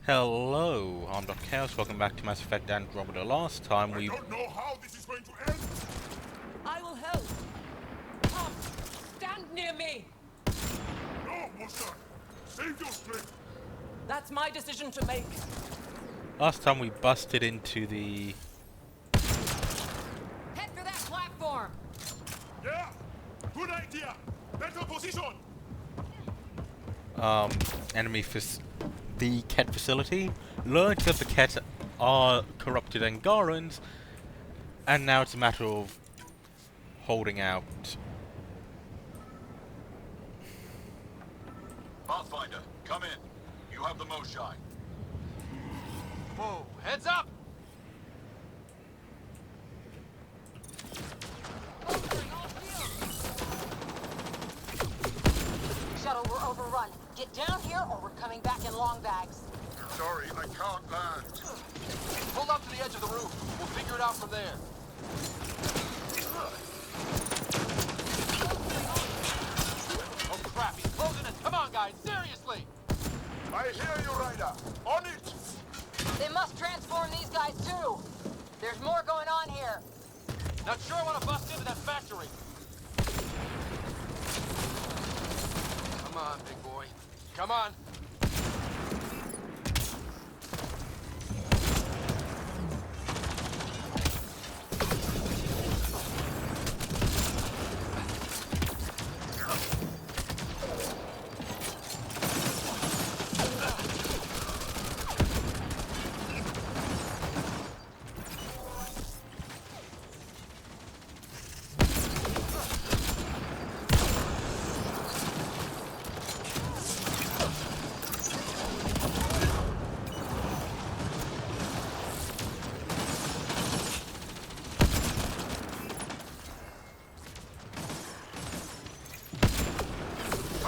Hello, I'm Dr. Chaos, welcome back to Mass Effect Andromeda. Last time I we... don't know how this is going to end. I will help. Come, stand near me. No, Monshae. Save your strength. That's my decision to make. Last time we busted into the... Head for that platform. Yeah. Good idea. Better position. enemy the Ket facility, learned that the Ket are corrupted Angarans, and now it's a matter of holding out. Pathfinder, come in. You have the Monshae. Whoa, heads up! Shuttle, we're overrun. Get down here or we're coming back in long bags. Sorry, I can't land. Pull up to the edge of the roof. We'll figure it out from there. Oh crap, he's closing in. Come on, guys, seriously! I hear you, Ryder. On it. They must transform these guys too. There's more going on here. Not sure I want to bust into that factory. Come on, big boy. Come on.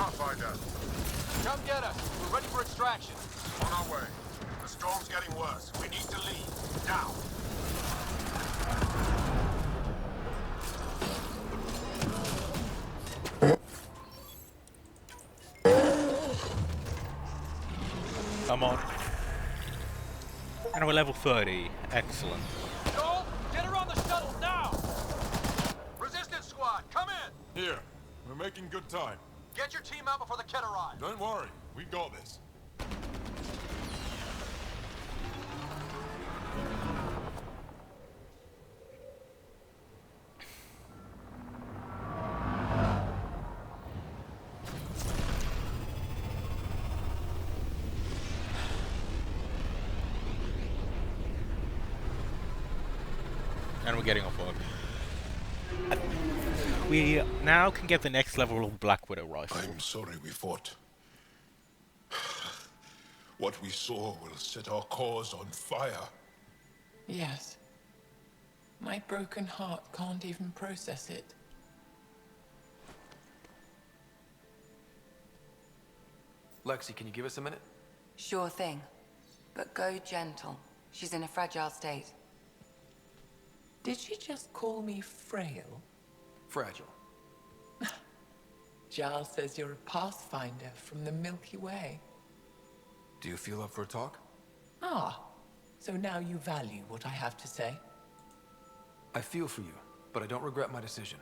Pathfinder, Come get us. We're ready for extraction. on our way. The storm's getting worse. We need to leave. Now. Come on. And we're level 30. Excellent. Joel, get her on the shuttle now! Resistance squad, come in! Here. We're making good time. Get your team out before the Ket arrive. Don't worry. We got this. And we're getting off work. We now can get the next level of Black Widow rifle. I'm sorry we fought. What we saw will set our cause on fire. Yes. My broken heart can't even process it. Lexi, can you give us a minute? Sure thing. But go gentle. She's in a fragile state. Did she just call me frail? Fragile. Giles says you're a pathfinder from the Milky Way. Do you feel up for a talk? Ah, so now you value what I have to say. I feel for you, but I don't regret my decision.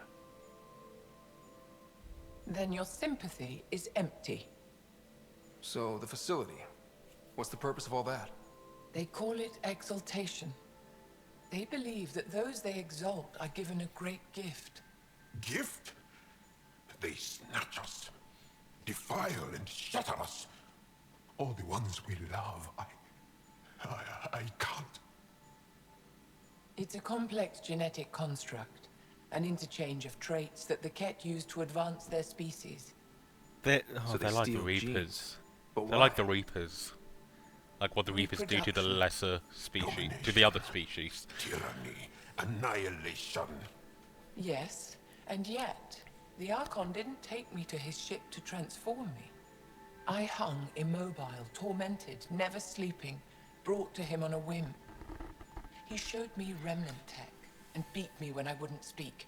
Then your sympathy is empty. So, the facility. What's the purpose of all that? They call it exaltation. They believe that those they exalt are given a great gift. Gift? They snatch us, defile and shatter us. All the ones we love. I can't. It's a complex genetic construct, an interchange of traits that the Ket use to advance their species. They're So they like the steal Reapers. genes. But They're why? like the Reapers. Like what the Reapers do to the Reproduction. lesser species, to the other species. Tyranny, annihilation. Yes, and yet, the Archon didn't take me to his ship to transform me. I hung immobile, tormented, never sleeping, brought to him on a whim. He showed me remnant tech and beat me when I wouldn't speak.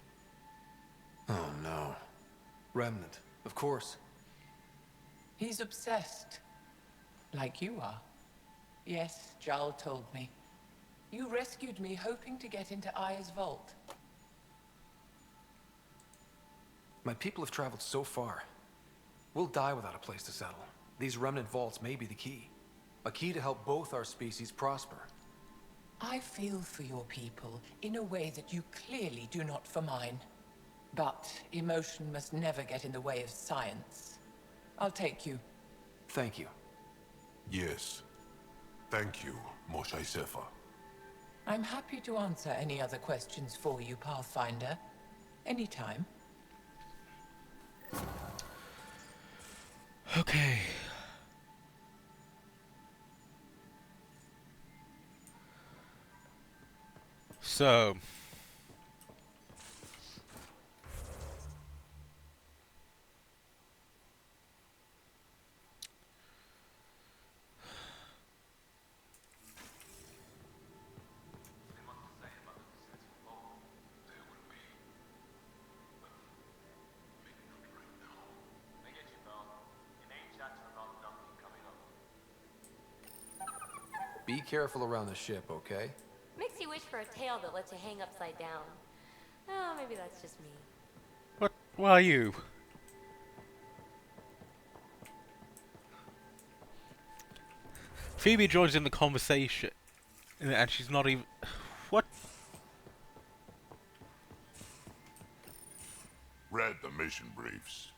Oh no. Remnant, of course. He's obsessed, like you are. Yes, Jarl told me. You rescued me hoping to get into Aya's vault. My people have traveled so far. We'll die without a place to settle. These remnant vaults may be the key. A key to help both our species prosper. I feel for your people in a way that you clearly do not for mine. But emotion must never get in the way of science. I'll take you. Thank you. Yes. Thank you, Monshae Sefa. I'm happy to answer any other questions for you, Pathfinder. Anytime. Okay. So. Be careful around the ship, okay? Makes you wish for a tail that lets you hang upside down. Oh, maybe that's just me. What? Why are you? Phoebe joins in the conversation, and she's not even. What? Read the mission briefs.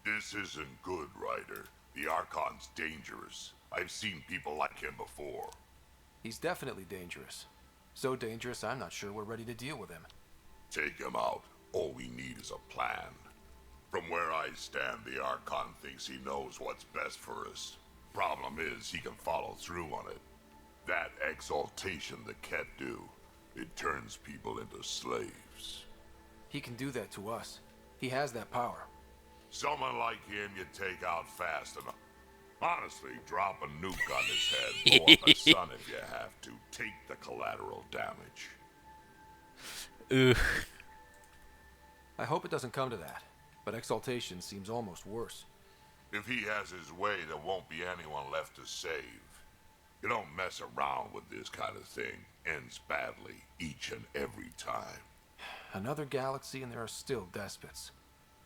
This isn't good, Ryder. The Archon's dangerous. I've seen people like him before. He's definitely dangerous. So dangerous, I'm not sure we're ready to deal with him. Take him out. All we need is a plan. From where I stand, the Archon thinks he knows what's best for us. Problem is, he can follow through on it. That exaltation the Ket do, it turns people into slaves. He can do that to us. He has that power. Someone like him you take out fast enough. Honestly, drop a nuke on his head, blow up his son if you have to. Take the collateral damage. Ugh. I hope it doesn't come to that, but exaltation seems almost worse. If he has his way, there won't be anyone left to save. You don't mess around with this kind of thing. Ends badly, each and every time. Another galaxy and there are still despots.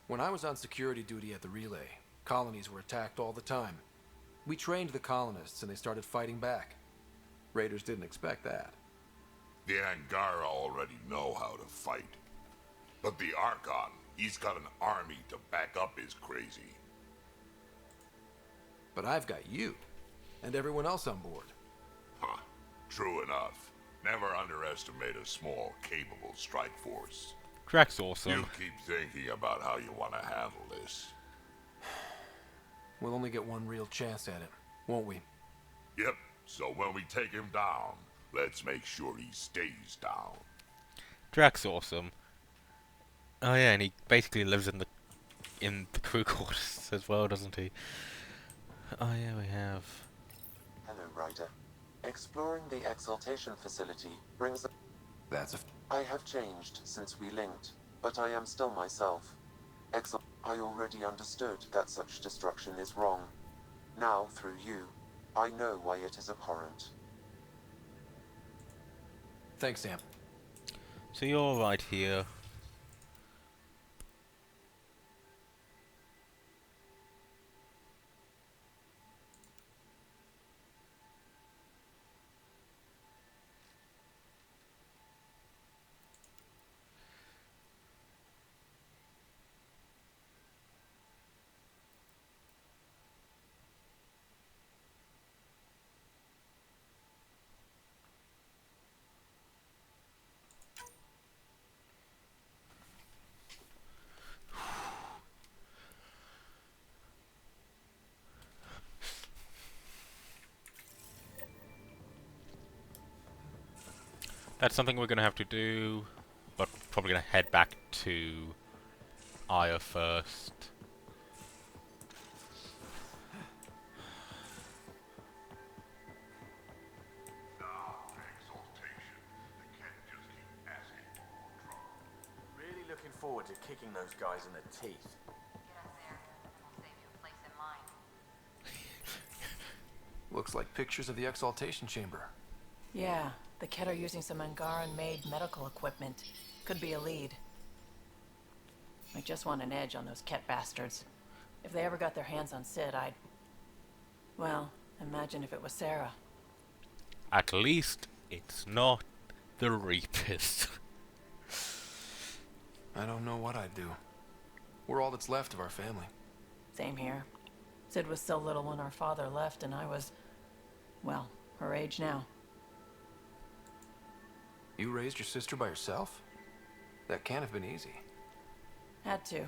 When I was on security duty at the relay, colonies were attacked all the time. We trained the colonists and they started fighting back. Raiders didn't expect that. The Angara already know how to fight. But the Archon, he's got an army to back up his crazy. But I've got you, and everyone else on board. Huh. True enough. Never underestimate a small, capable strike force. Drax awesome. You keep thinking about how you want to handle this. We'll only get one real chance at it, won't we? Yep, so when we take him down, let's make sure he stays down. Drax awesome. Oh yeah, and he basically lives in the crew quarters as well, doesn't he? Oh yeah, we have. Hello, Ryder. Exploring the exaltation facility brings. That's a. I have changed since we linked, but I am still myself. I already understood that such destruction is wrong. Now, through you, I know why it is abhorrent. Thanks, Sam. So you're right here. That's something we're going to have to do, but probably going to head back to Aya first. Really looking forward to kicking those guys in the teeth. Get up there. We'll save you a place in Looks like pictures of the exaltation chamber. Yeah, the Ket are using some Angaran-made medical equipment. Could be a lead. I just want an edge on those Ket bastards. If they ever got their hands on Sid, I'd... Well, imagine if it was Sarah. At least it's not the Reapers. I don't know what I'd do. We're all that's left of our family. Same here. Sid was so little when our father left, and I was... well, her age now. You raised your sister by yourself? That can't have been easy. Had to.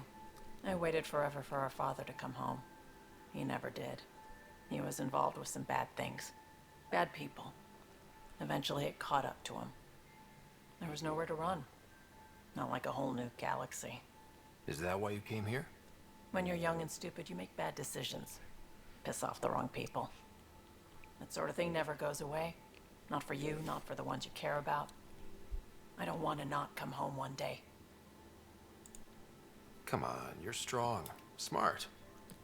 I waited forever for our father to come home. He never did. He was involved with some bad things. Bad people. Eventually it caught up to him. There was nowhere to run. Not like a whole new galaxy. Is that why you came here? When you're young and stupid, you make bad decisions. Piss off the wrong people. That sort of thing never goes away. Not for you, not for the ones you care about. I don't want to not come home one day. Come on, you're strong, smart.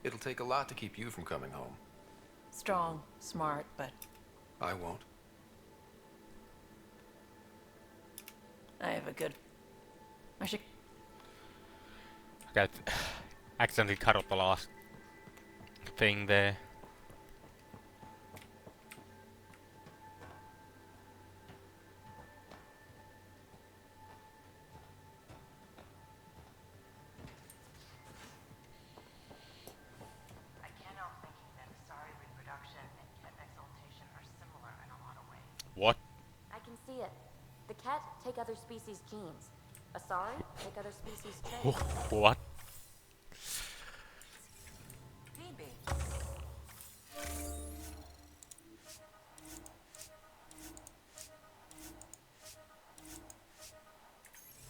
It'll take a lot to keep you from coming home. Strong, smart, but... I won't. I have a good... I should... I accidentally cut up the last thing there. What? I can see it. The Ket take other species' genes. Asari take other species' traits. What? Phoebe.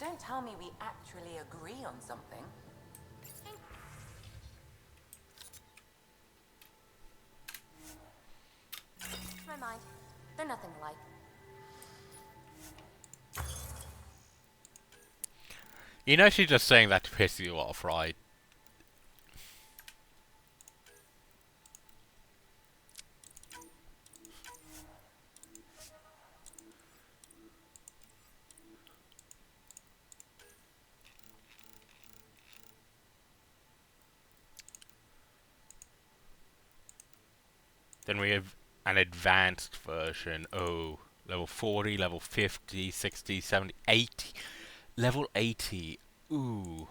Don't tell me we actually agree on something. My mind. They're nothing alike. You know she's just saying that to piss you off, right? Then we have an advanced version. Oh, level 40, level 50, 60, 70, 80. Level 80. Ooh.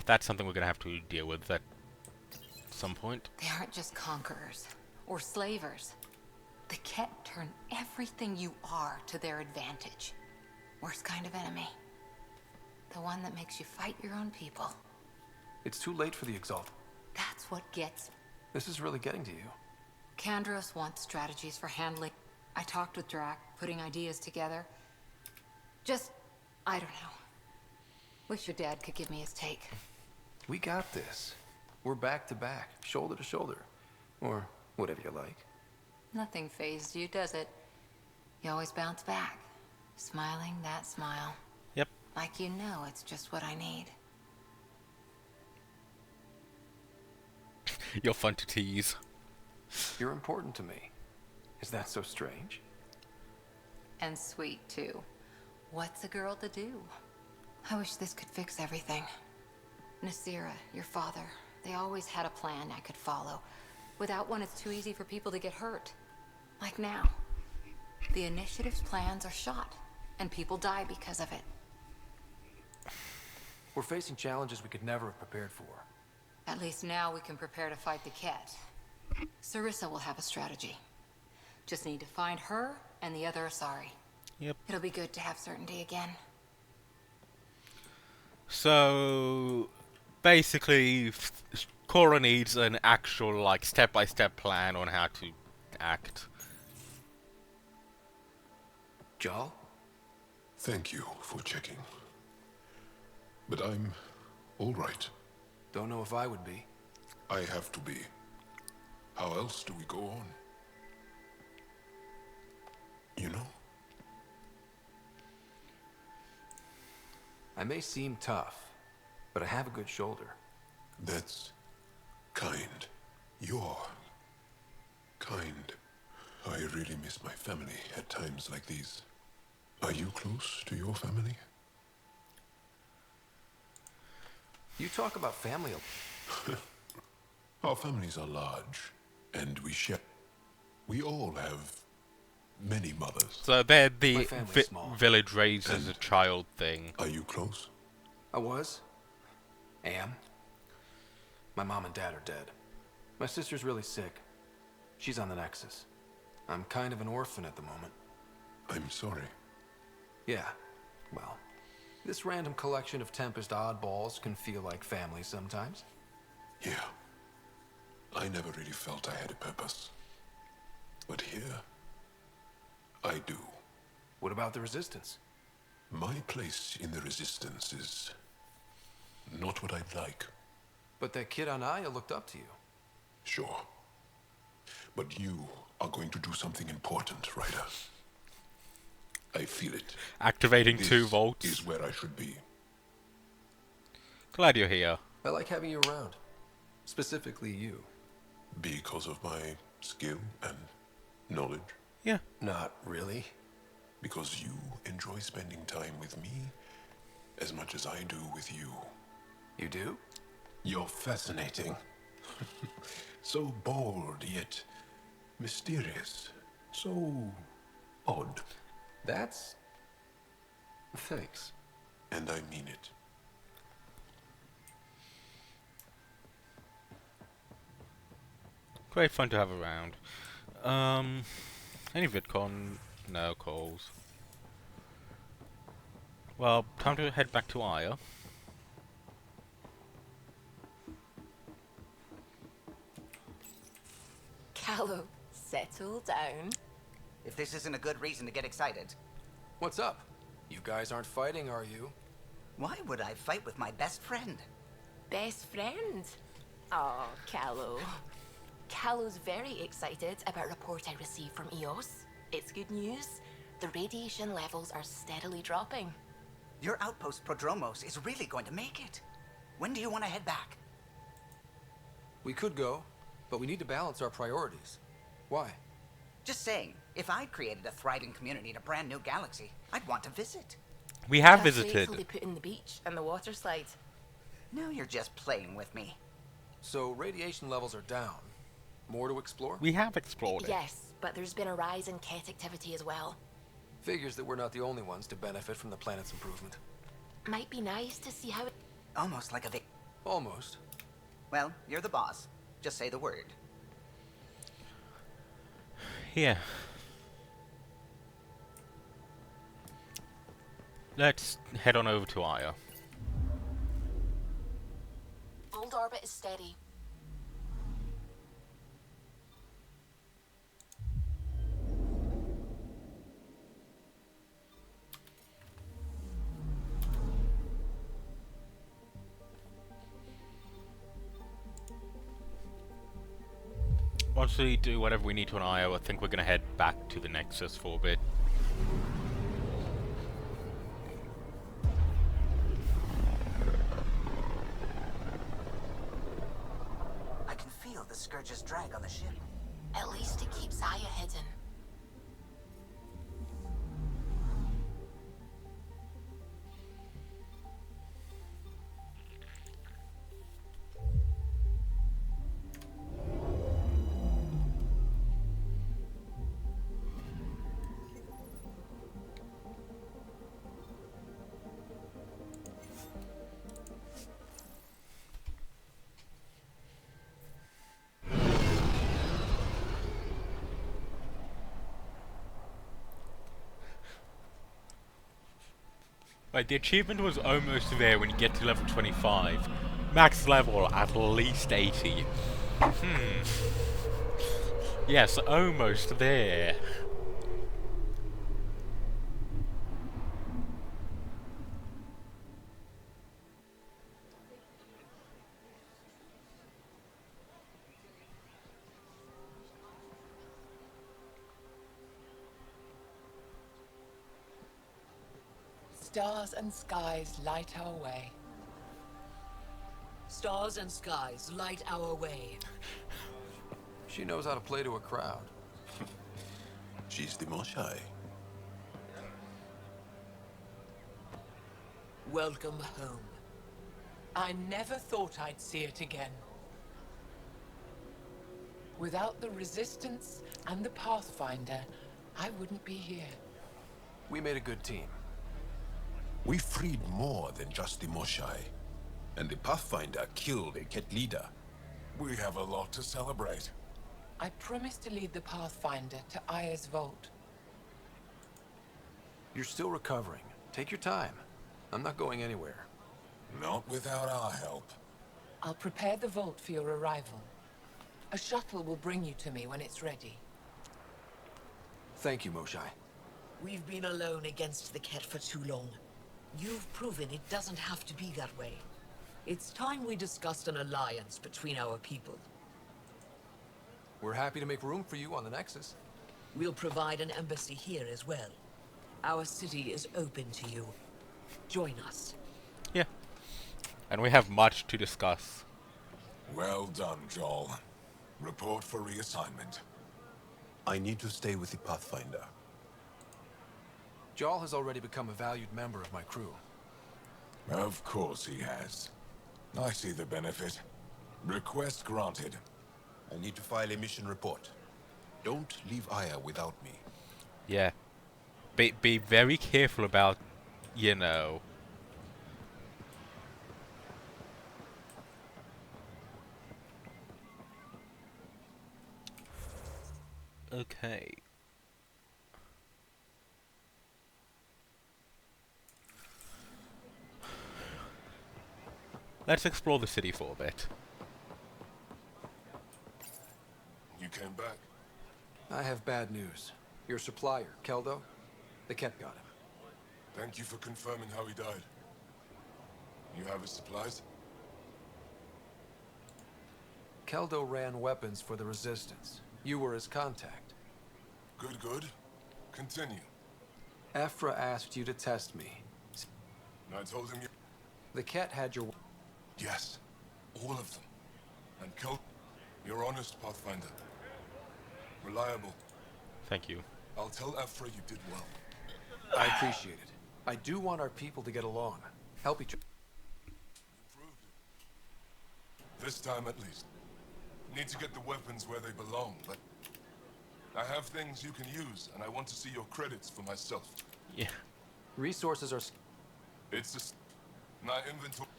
That's something we're going to have to deal with at some point. They aren't just conquerors or slavers. The Ket turn everything you are to their advantage. Worst kind of enemy. The one that makes you fight your own people. It's too late for the Exalt. That's what gets me. This is really getting to you. Kandros wants strategies for handling. I talked with Drac, putting ideas together. Just, I don't know. Wish your dad could give me his take. We got this. We're back to back, shoulder to shoulder. Or whatever you like. Nothing fazed you, does it? You always bounce back. Smiling that smile. Yep. Like you know it's just what I need. You're fun to tease. You're important to me. Is that so strange? And sweet, too. What's a girl to do? I wish this could fix everything. Nasira, your father, they always had a plan I could follow. Without one, it's too easy for people to get hurt. Like now. The Initiative's plans are shot, and people die because of it. We're facing challenges we could never have prepared for. At least now we can prepare to fight the Ket. Sarissa will have a strategy. Just need to find her and the other Asari. Yep. It'll be good to have certainty again. So, basically, Cora needs an actual, like, step-by-step plan on how to act. Jal? Thank you for checking. But I'm all right. Don't know if I would be. I have to be. How else do we go on? You know? I may seem tough, but I have a good shoulder. That's kind. You're kind. I really miss my family at times like these. Are you close to your family? You talk about family. Our families are large, and we share. We all have many mothers. So they're My the family's small. village raised as a And- child thing. Are you close? I was. Am. My mom and dad are dead. My sister's really sick. She's on the Nexus. I'm kind of an orphan at the moment. I'm sorry. Yeah. Well, this random collection of Tempest oddballs can feel like family sometimes. Yeah. I never really felt I had a purpose. But here, I do. What about the Resistance? My place in the Resistance is not what I'd like. But that kid on Aya looked up to you. Sure. But you are going to do something important, Ryder. I feel it. Activating This 2 volts. is where I should be. Glad you're here. I like having you around. Specifically you. Because of my skill and knowledge. Yeah. Not really. Because you enjoy spending time with me as much as I do with you. You do? You're fascinating. So bold, yet mysterious. So odd. That's... Thanks. And I mean it. Great fun to have around. Any VidCon? No calls. Well, time to head back to Aya. Callow, settle down. If this isn't a good reason to get excited. What's up? You guys aren't fighting, are you? Why would I fight with my best friend? Best friend? Oh, Callow. Callow's very excited about a report I received from EOS. It's good news. The radiation levels are steadily dropping. Your outpost Prodromos is really going to make it. When do you want to head back? We could go, but we need to balance our priorities. Why? Just saying, if I'd created a thriving community in a brand new galaxy, I'd want to visit. We have Just wait visited. till they put in the beach and the water slide. Now you're just playing with me. So radiation levels are down. More to explore? We have explored it. Yes, but there's been a rise in Ket activity as well. Figures that we're not the only ones to benefit from the planet's improvement. Might be nice to see how it... Almost like a Almost. Well, you're the boss. Just say the word. Yeah. Let's head on over to Aya. Old orbit is steady. Once we do whatever we need to on Aya, I think we're going to head back to the Nexus for a bit. I can feel the Scourge's drag on the ship. At least it keeps Aya hidden. Right, the achievement was almost there when you get to level 25. Max level at least 80. Yes, almost there. Stars and skies light our way. Stars and skies light our way. She knows how to play to a crowd. She's the Monshae. Welcome home. I never thought I'd see it again. Without the Resistance and the Pathfinder, I wouldn't be here. We made a good team. We freed more than just the Monshae. And the Pathfinder killed a Ket leader. We have a lot to celebrate. I promised to lead the Pathfinder to Aya's vault. You're still recovering. Take your time. I'm not going anywhere. Not without our help. I'll prepare the vault for your arrival. A shuttle will bring you to me when it's ready. Thank you, Monshae. We've been alone against the Ket for too long. You've proven it doesn't have to be that way. It's time we discussed an alliance between our people. We're happy to make room for you on the Nexus. We'll provide an embassy here as well. Our city is open to you. Join us. Yeah. And we have much to discuss. Well done, Joel. Report for reassignment. I need to stay with the Pathfinder. Jarl has already become a valued member of my crew. Of course he has. I see the benefit. Request granted. I need to file a mission report. Don't leave Aya without me. Yeah. Be very careful about, you know... Okay. Let's explore the city for a bit. You came back? I have bad news. Your supplier, Keldo, the Ket got him. Thank you for confirming how he died. You have his supplies? Keldo ran weapons for the Resistance. You were his contact. Good, good. Continue. Ephra asked you to test me. I told him you... The Ket had your... Yes. All of them. And Kel... You're honest, Pathfinder. Reliable. Thank you. I'll tell Ephra you did well. I appreciate it. I do want our people to get along. Help each other. Proved it. This time at least. Need to get the weapons where they belong, but... I have things you can use, and I want to see your credits for myself. Yeah. Resources are... It's just... My inventory...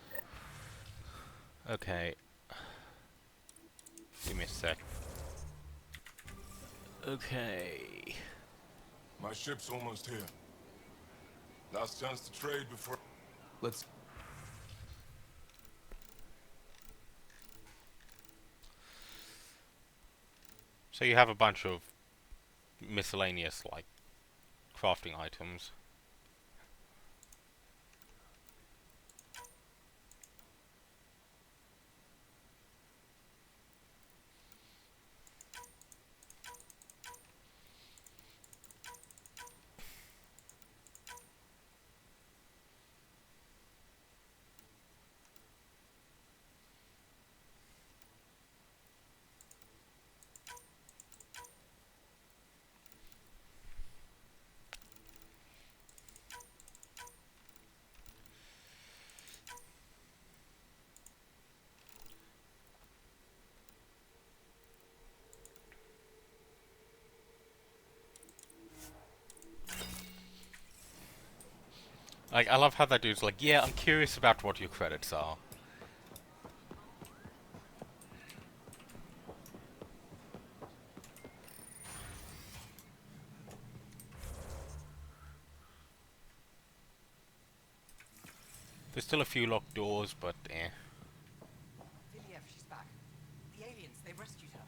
Okay. Give me a sec. Okay. My ship's almost here. Last chance to trade before... Let's... So you have a bunch of miscellaneous, like, crafting items. Like, I love how that dude's like, yeah, I'm curious about what your credits are. There's still a few locked doors, but eh. Viliev, she's back. The aliens, they rescued her.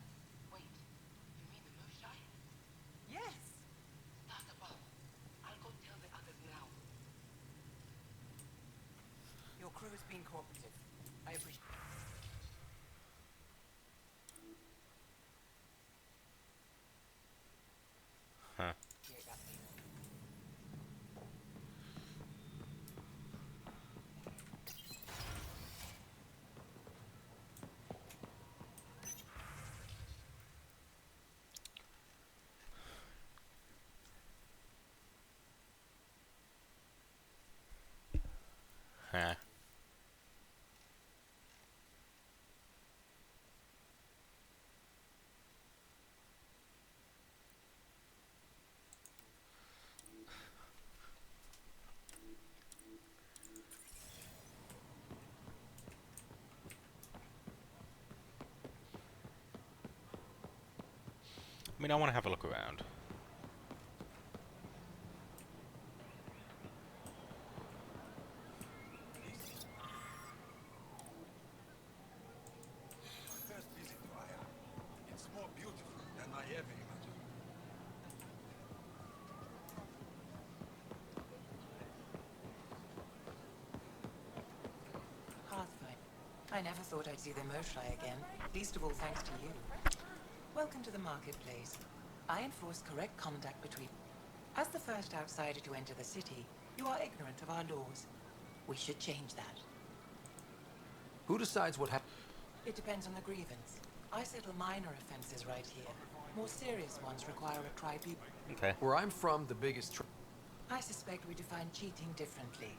Wait, you mean the Monshae? Yes! Start above. I'll go tell the others now. Your crew has been cooperative. I appreciate it. Huh. I mean, I want to have a look around. It's more beautiful than I ever imagined. Pathfinder. I never thought I'd see the Monshae again. Least of all thanks to you. Welcome to the marketplace. I enforce correct conduct between... As the first outsider to enter the city, you are ignorant of our laws. We should change that. Who decides what happens? It depends on the grievance. I settle minor offenses right here. More serious ones require a tribunal. Okay. Where I'm from, the biggest I suspect we define cheating differently.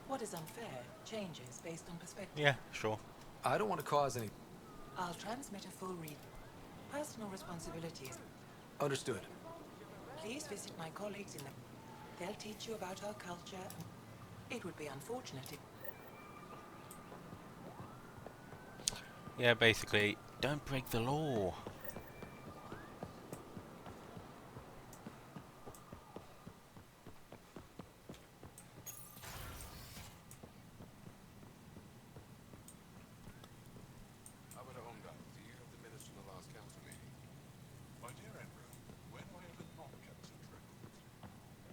What is unfair changes based on perspective. Yeah, sure. I don't want to cause any... I'll transmit a full read. Personal responsibilities. Understood. Please visit my colleagues in the... They'll teach you about our culture. It would be unfortunate if... Yeah, basically, don't break the law. Do you have the minutes from the last council meeting? My dear Andrew, when I ever not kept such records?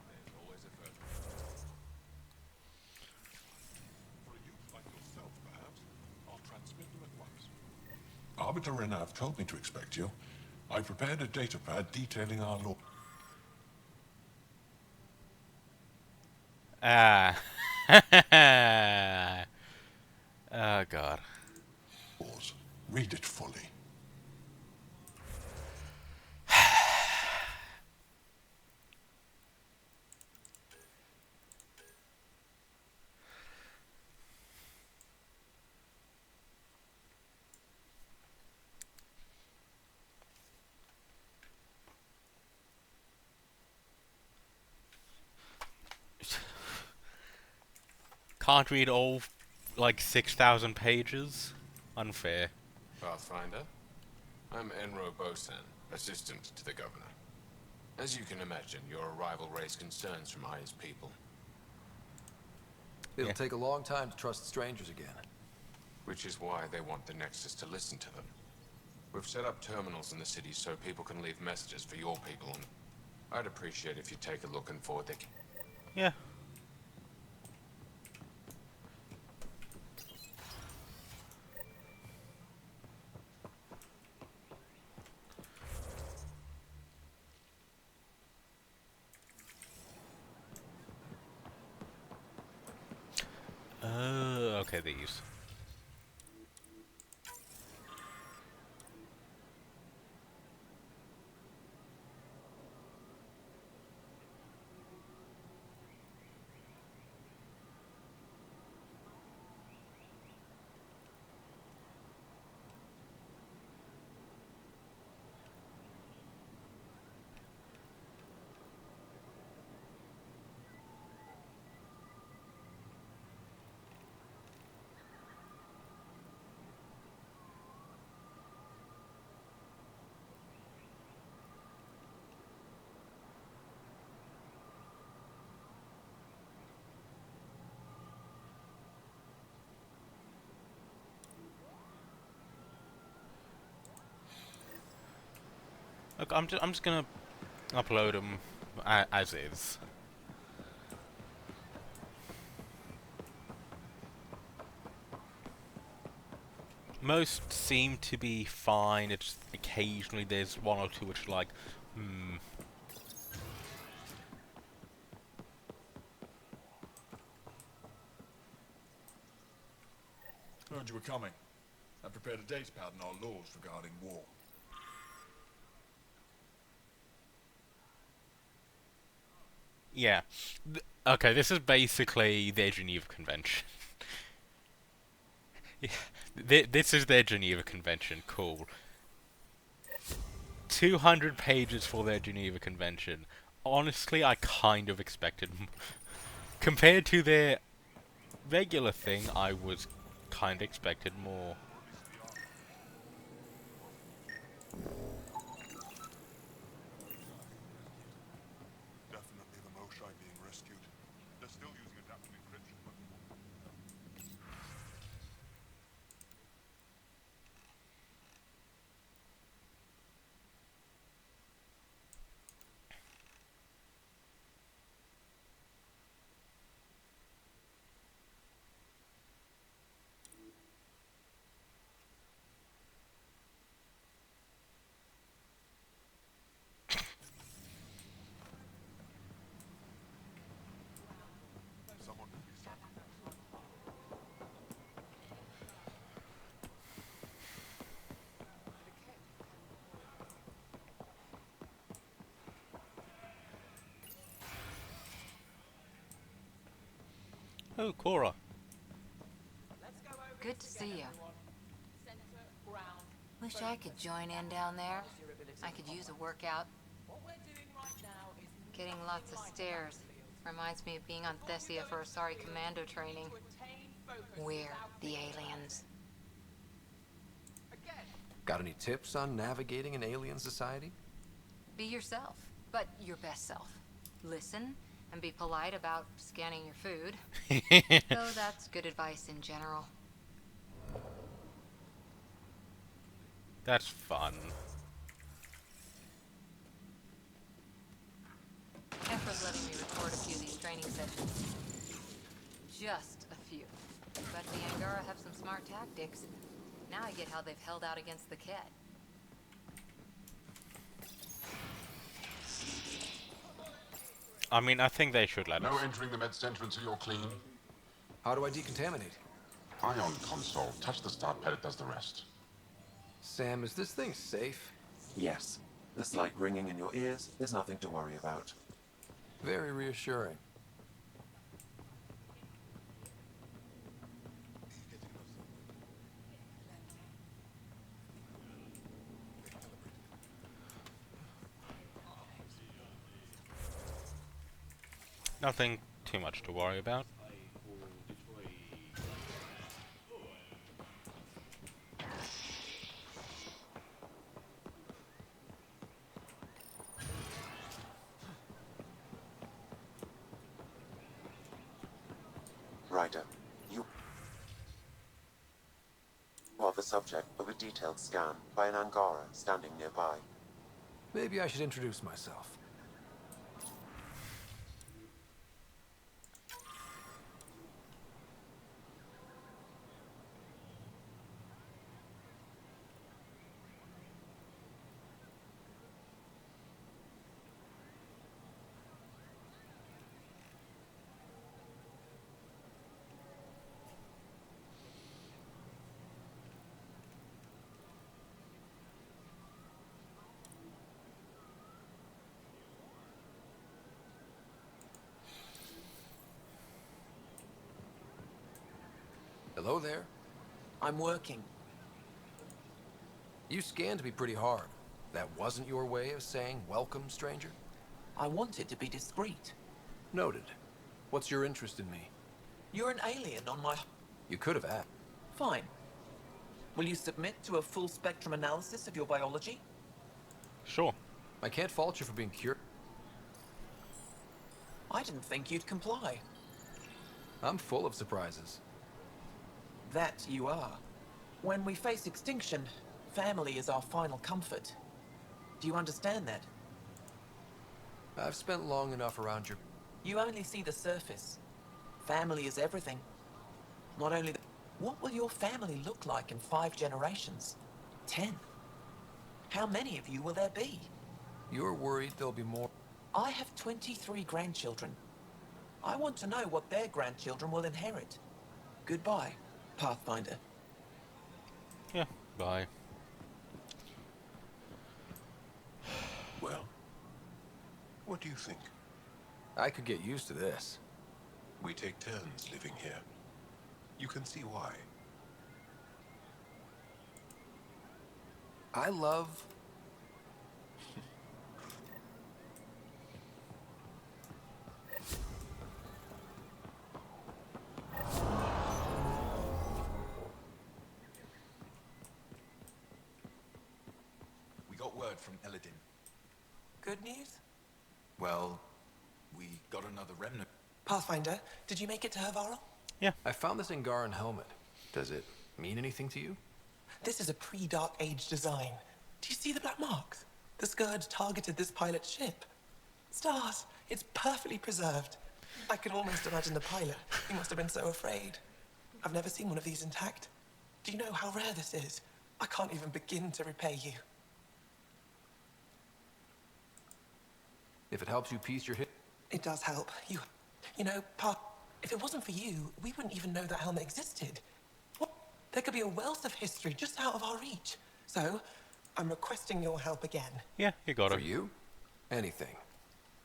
There's always a first. For a youth like yourself, perhaps, I'll transmit them at once. Arbiter Renav told me to expect you. I prepared a data pad detailing our law. Ah. Oh, God. Read it fully. Can't read all, like, 6,000 pages? Unfair. Pathfinder, I'm Enro Bosan, assistant to the governor. As you can imagine, your arrival raised concerns from Aya's people. It'll take a long time to trust strangers again. Which is why they want the Nexus to listen to them. We've set up terminals in the city so people can leave messages for your people, and I'd appreciate if you take a look and forward the... Yeah. Okay, these. Look, I'm just gonna upload them as is. Most seem to be fine. It's occasionally there's one or two which are like, Heard you were coming. I prepared a data pad on our laws regarding war. Yeah. Okay, this is basically their Geneva Convention. Yeah, this is their Geneva Convention. Cool. 200 pages for their Geneva Convention. Honestly, I kind of expected... Compared to their regular thing, I was kind of expected more. Oh, Cora. Good to see you. Wish I could join in down there. I could use a workout. Getting lots of stairs. Reminds me of being on Thessia for Asari commando training. We're the aliens. Got any tips on navigating an alien society? Be yourself, but your best self. Listen and be polite about scanning your food. Though that's good advice in general. That's fun. Emperor's letting me record a few of these training sessions. Just a few. But the Angara have some smart tactics. Now I get how they've held out against the Ket. I mean, I think they should let us. No entering the med center until you're clean. How do I decontaminate? Ion console. Touch the start pad, it does the rest. Sam, is this thing safe? Yes. The slight ringing in your ears is nothing to worry about. Very reassuring. Nothing too much to worry about. Ryder, you are the subject of a detailed scan by an Angara standing nearby. Maybe I should introduce myself. Hello there. I'm working. You scanned me pretty hard. That wasn't your way of saying welcome, stranger? I wanted to be discreet. Noted. What's your interest in me? You're an alien on my... You could have asked. Fine. Will you submit to a full spectrum analysis of your biology? Sure. I can't fault you for being curious. I didn't think you'd comply. I'm full of surprises. That you are. When we face extinction, family is our final comfort. Do you understand that? I've spent long enough around your... You only see the surface. Family is everything. Not only that, what will your family look like in 5 generations? 10? How many of you will there be? You're worried there'll be more... I have 23 grandchildren. I want to know what their grandchildren will inherit. Goodbye, Pathfinder. Yeah, bye. Well, what do you think? I could get used to this. We take turns living here. You can see why. I love... We got word from Eladin. Good news? Well, we got another remnant. Pathfinder, did you make it to Hervarl? Yeah. I found this Angaran helmet. Does it mean anything to you? This is a pre-Dark Age design. Do you see the black marks? The Scourge targeted this pilot's ship. Stars, it's perfectly preserved. I could almost imagine the pilot. He must have been so afraid. I've never seen one of these intact. Do you know how rare this is? I can't even begin to repay you. If it helps you piece your hit... It does help. You know, if it wasn't for you, we wouldn't even know that helmet existed. What? There could be a wealth of history just out of our reach. So, I'm requesting your help again. Yeah, you got it. For you? Anything.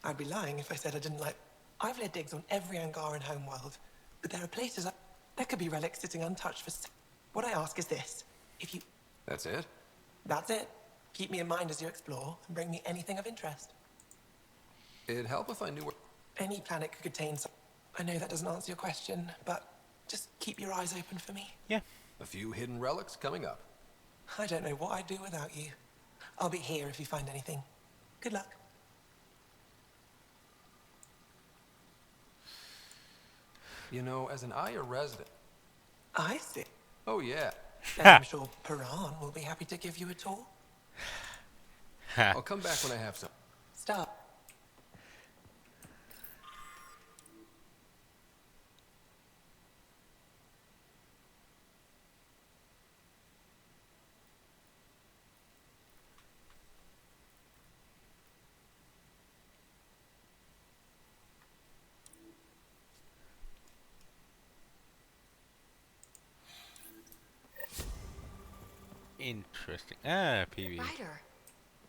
I'd be lying if I said I didn't like... I've led digs on every Angaran homeworld. But there are places there could be relics sitting untouched for. What I ask is this: if you. That's it? That's it. Keep me in mind as you explore, and bring me anything of interest. It'd help if I knew where. Any planet could contain some. I know that doesn't answer your question, but just keep your eyes open for me. Yeah. A few hidden relics coming up. I don't know what I'd do without you. I'll be here if you find anything. Good luck. You know, as an Aya resident. I see. Oh, yeah. And I'm sure Paran will be happy to give you a tour. I'll come back when I have some. Stop. Interesting. Ah, PV. Ryder,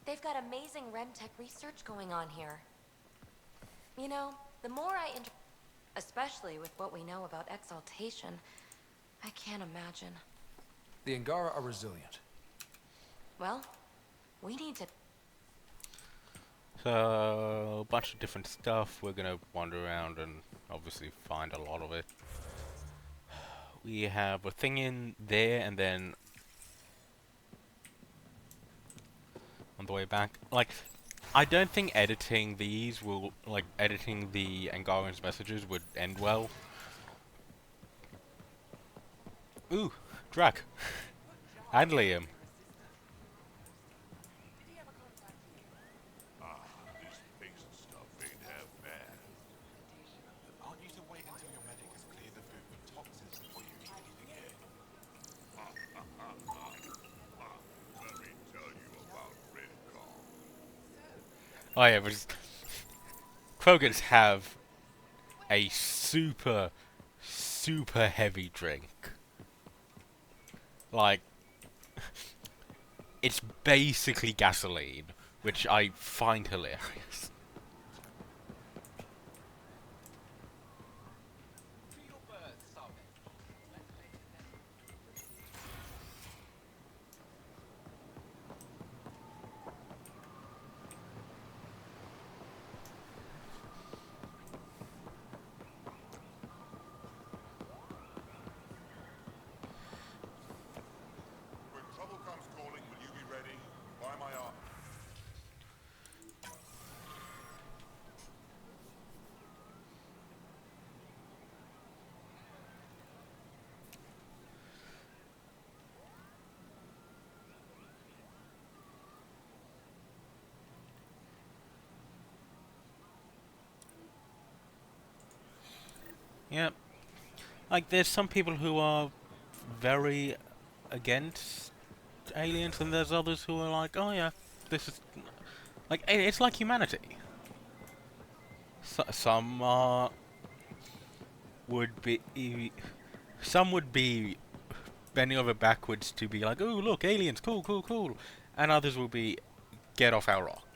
they've got amazing Remtech research going on here. You know, the more especially with what we know about exaltation, I can't imagine. The Angara are resilient. Well, we need to... So, a bunch of different stuff. We're gonna wander around and obviously find a lot of it. We have a thing in there, and then on the way back, like, I don't think editing these will, like, editing the Angaran's messages would end well. Ooh, Drac. And Liam. This patient stuff ain't half bad. Aren't you to wait until your medic has cleared the food of toxins before you eat anything here? Let me tell you about Red Call. Oh yeah, but Krogans have a super heavy drink. Like, it's basically gasoline, which I find hilarious. When trouble comes calling, will you be ready? By my arm. Yep. Like, there's some people who are very against aliens, and there's others who are like, oh yeah, this is... Like, it's like humanity. Some would be... Some would be bending over backwards to be like, oh look, aliens, cool, cool, cool. And others will be, get off our rock.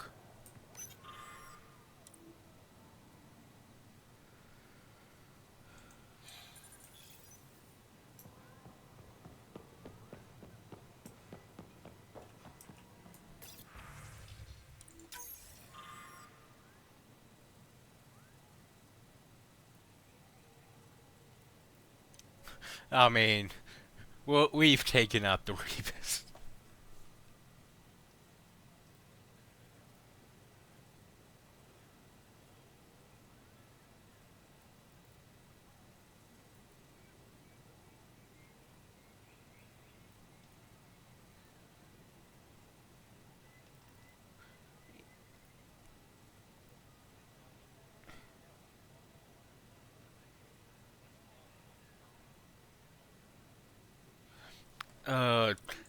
I mean, well, we've taken out the Reapers.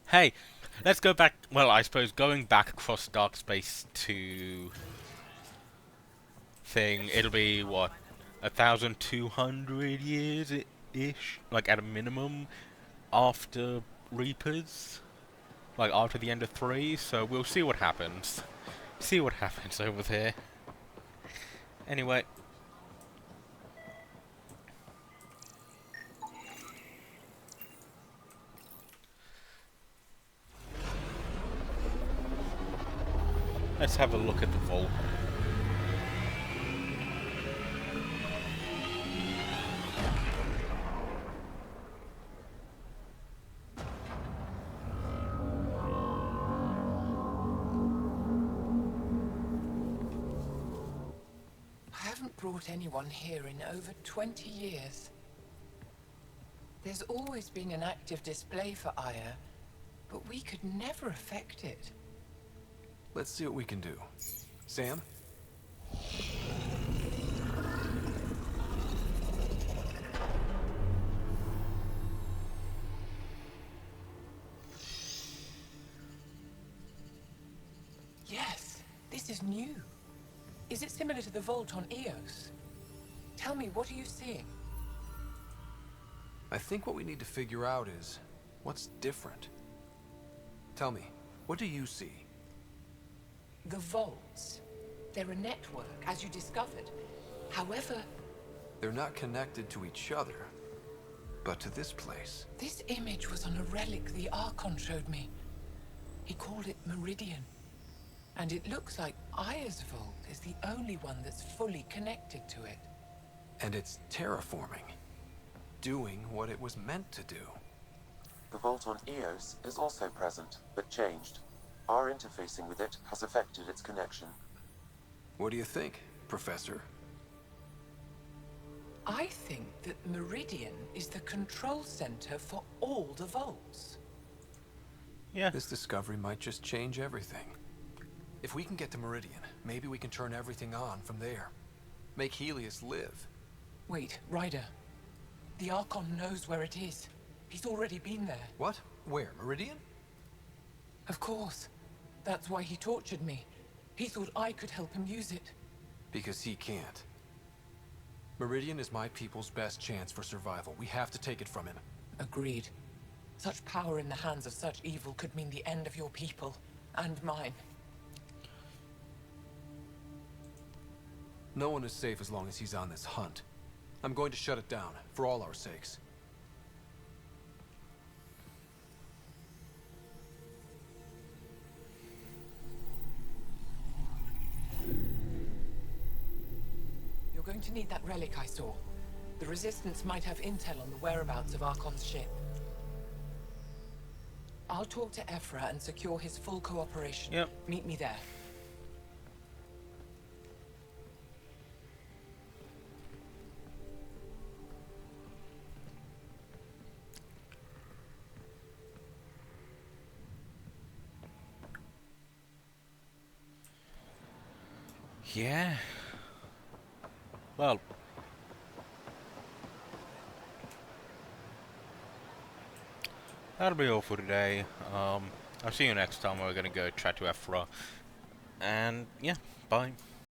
Hey, let's go back, well, I suppose going back across Dark Space to thing, it'll be, what, 1,200 years-ish, like, at a minimum, after Reapers, like, after the end of 3, so we'll see what happens. See what happens over there. Anyway. Let's have a look at the vault. I haven't brought anyone here in over 20 years. There's always been an active display for Aya, but we could never affect it. Let's see what we can do. Sam? Yes, this is new. Is it similar to the vault on Eos? Tell me, what are you seeing? I think what we need to figure out is what's different. Tell me, what do you see? The vaults. They're a network, as you discovered. However, They're not connected to each other, but to this place. this image was on a relic the Archon showed me. He called it Meridian. And it looks like Aya's vault is the only one that's fully connected to it. And it's terraforming. Doing what it was meant to do. The vault on Eos is also present, but changed. Our interfacing with it has affected its connection. What do you think, Professor? I think that Meridian is the control center for all the vaults. Yeah. This discovery might just change everything. If we can get to Meridian, maybe we can turn everything on from there. Make Helios live. Wait, Ryder. The Archon knows where it is. He's already been there. What? Where? Meridian? Of course. That's why he tortured me. He thought I could help him use it. Because he can't. Meridian is my people's best chance for survival. We have to take it from him. Agreed. Such power in the hands of such evil could mean the end of your people, and mine. No one is safe as long as he's on this hunt. I'm going to shut it down, for all our sakes. You're going to need that relic I saw. The Resistance might have intel on the whereabouts of Archon's ship. I'll talk to Ephra and secure his full cooperation. Yep. Meet me there. Yeah. Well. That'll be all for today. I'll see you next time. We're gonna go chat to Ephra. And yeah, bye.